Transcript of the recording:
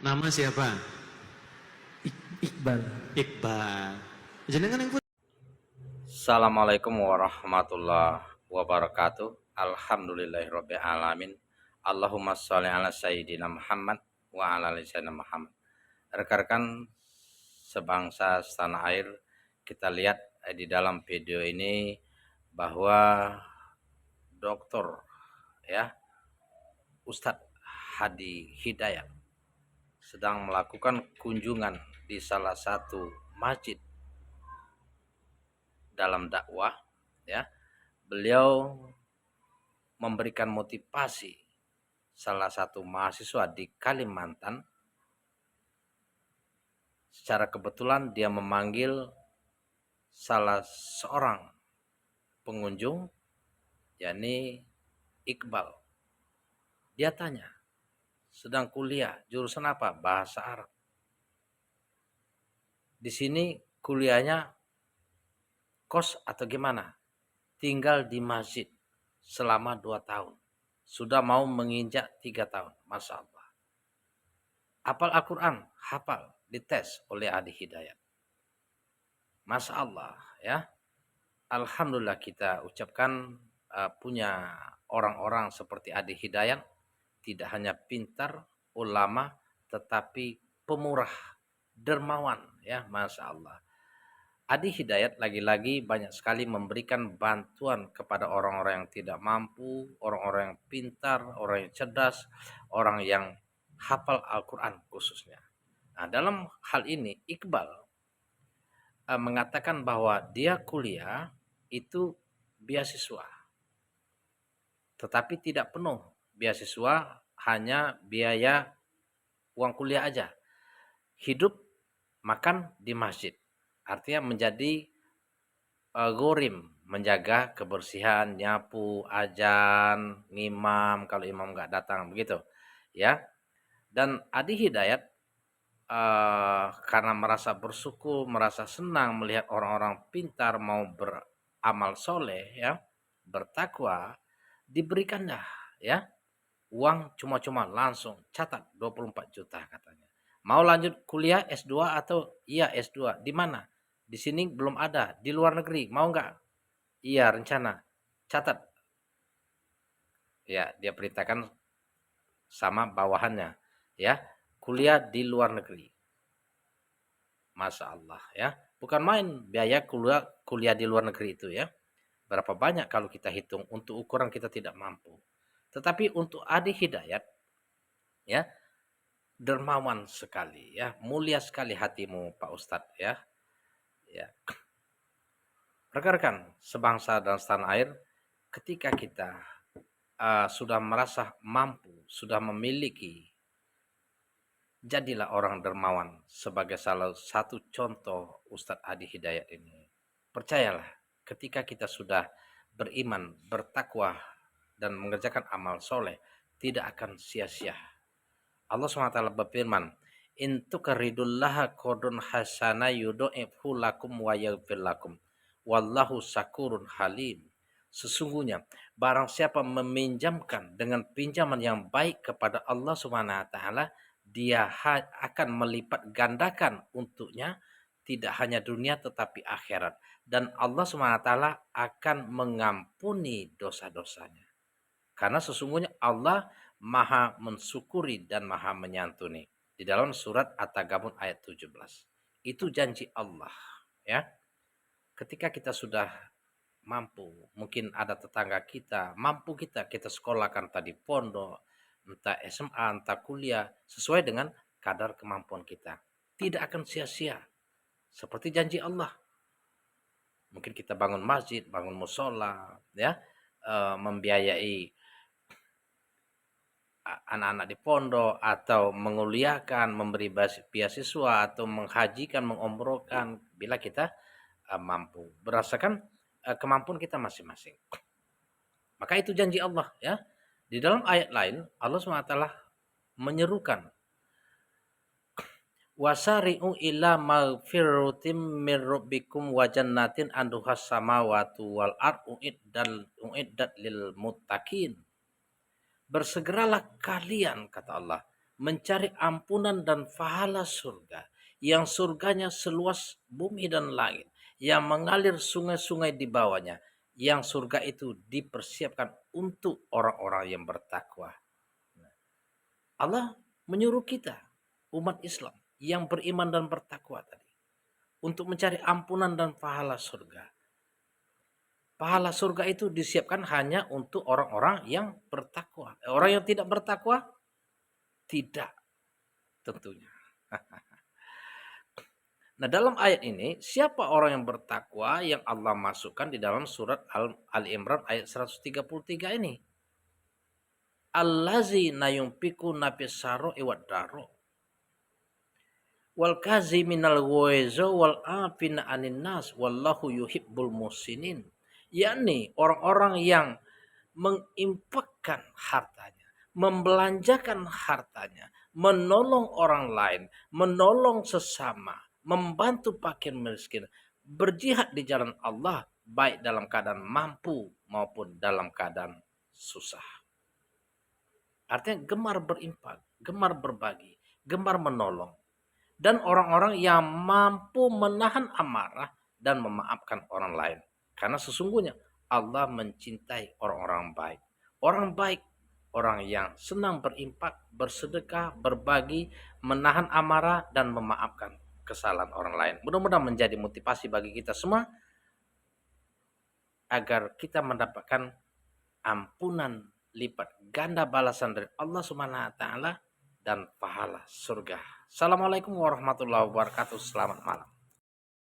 Nama siapa? Iqbal. Iqbal. Jenengan yang Assalamualaikum warahmatullahi wabarakatuh. Alhamdulillahirabbil alamin. Allahumma sholli ala sayyidina Muhammad wa ala ali sayyidina Muhammad. Rekan-rekan sebangsa setanah air, kita lihat di dalam video ini bahwa dokter ya Ustadz Hadi Hidayat sedang melakukan kunjungan di salah satu masjid dalam dakwah ya. Beliau memberikan motivasi salah satu mahasiswa di Kalimantan. Secara kebetulan dia memanggil salah seorang pengunjung, yakni Iqbal. Dia tanya, sedang kuliah jurusan apa? Bahasa Arab. Di sini kuliahnya kos atau gimana? Tinggal di masjid selama 2 tahun. Sudah mau menginjak 3 tahun. Masya Allah. Hafal Al-Quran, hafal, dites oleh Adi Hidayat. Masya Allah ya. Alhamdulillah kita ucapkan punya orang-orang seperti Adi Hidayat, tidak hanya pintar, ulama, tetapi pemurah, dermawan ya, Masya Allah. Adi Hidayat lagi-lagi banyak sekali memberikan bantuan kepada orang-orang yang tidak mampu, orang-orang yang pintar, orang yang cerdas, orang yang hafal Al-Quran khususnya. Nah, dalam hal ini Iqbal mengatakan bahwa dia kuliah itu beasiswa, tetapi tidak penuh beasiswa, hanya biaya uang kuliah aja. Hidup makan di masjid, artinya menjadi gorim, menjaga kebersihan, nyapu, azan, ngimam kalau imam nggak datang begitu ya. Dan Adi Hidayat karena merasa bersyukur, merasa senang melihat orang-orang pintar mau beramal soleh ya, bertakwa, diberikanlah ya uang cuma-cuma langsung, catat 24 juta katanya. Mau lanjut kuliah S2 atau iya S2 di mana? Di sini belum ada, di luar negeri mau nggak? Iya rencana, catat ya. Dia perintahkan sama bawahannya ya, kuliah di luar negeri. Masya Allah ya, bukan main biaya kuliah di luar negeri itu ya. Berapa banyak kalau kita hitung, untuk ukuran kita tidak mampu. Tetapi untuk Adi Hidayat ya, dermawan sekali ya, mulia sekali hatimu Pak Ustadz ya. Ya. Rekan-rekan sebangsa dan setanah air, ketika kita sudah merasa mampu, sudah memiliki, jadilah orang dermawan sebagai salah satu contoh Ustadz Adi Hidayat ini. Percayalah, ketika kita sudah beriman, bertakwa, dan mengerjakan amal soleh, tidak akan sia-sia. Allah SWT berfirman, in tukridullaha qardun hasana yudha'ifhu lakum wa yaghfir lakum wallahu sakurun halim. Sesungguhnya barang siapa meminjamkan dengan pinjaman yang baik kepada Allah SWT, dia akan melipat gandakan untuknya, tidak hanya dunia tetapi akhirat, dan Allah SWT akan mengampuni dosa-dosanya. Karena sesungguhnya Allah Maha mensyukuri dan Maha menyantuni. Di dalam surat At-Tagabun ayat 17. Itu janji Allah ya. Ketika kita sudah mampu, mungkin ada tetangga kita, mampu kita sekolahkan tadi pondok, entah SMA, entah kuliah, sesuai dengan kadar kemampuan kita. Tidak akan sia-sia. Seperti janji Allah. Mungkin kita bangun masjid, bangun musola, ya, membiayai anak-anak di pondok, atau menguliakan, memberi beasiswa, atau menghajikan, mengumrohkan, bila kita mampu, berdasarkan kemampuan kita masing-masing. Maka itu janji Allah ya. Di dalam ayat lain Allah SWT menyerukan, wasari'u ila maghfiratim min rabbikum wa jannatin anduhas samawati wal ardu uiddat lil muttaqin. Bersegeralah kalian, kata Allah, mencari ampunan dan pahala surga, yang surganya seluas bumi dan langit, yang mengalir sungai-sungai di bawahnya, yang surga itu dipersiapkan untuk orang-orang yang bertakwa. Allah menyuruh kita, umat Islam yang beriman dan bertakwa tadi, untuk mencari ampunan dan pahala surga. Pahala surga itu disiapkan hanya untuk orang-orang yang bertakwa. Orang yang tidak bertakwa, tidak tentunya. Nah, dalam ayat ini, siapa orang yang bertakwa yang Allah masukkan di dalam surat Al-Imran ayat 133 ini? Allazi nayumpiku nafis saro iwad daro wal kaziminal ghaiza wal afina anin nas wallahu yuhibbul musinin. Yakni orang-orang yang menginfakkan hartanya, membelanjakan hartanya, menolong orang lain, menolong sesama, membantu fakir miskin, berjihad di jalan Allah baik dalam keadaan mampu maupun dalam keadaan susah. Artinya gemar berinfak, gemar berbagi, gemar menolong. Dan orang-orang yang mampu menahan amarah dan memaafkan orang lain. Karena sesungguhnya Allah mencintai orang-orang baik. Orang baik, orang yang senang berinfak, bersedekah, berbagi, menahan amarah, dan memaafkan kesalahan orang lain. Mudah-mudahan menjadi motivasi bagi kita semua agar kita mendapatkan ampunan lipat ganda balasan dari Allah Subhanahu wa taala dan pahala surga. Assalamualaikum warahmatullahi wabarakatuh. Selamat malam.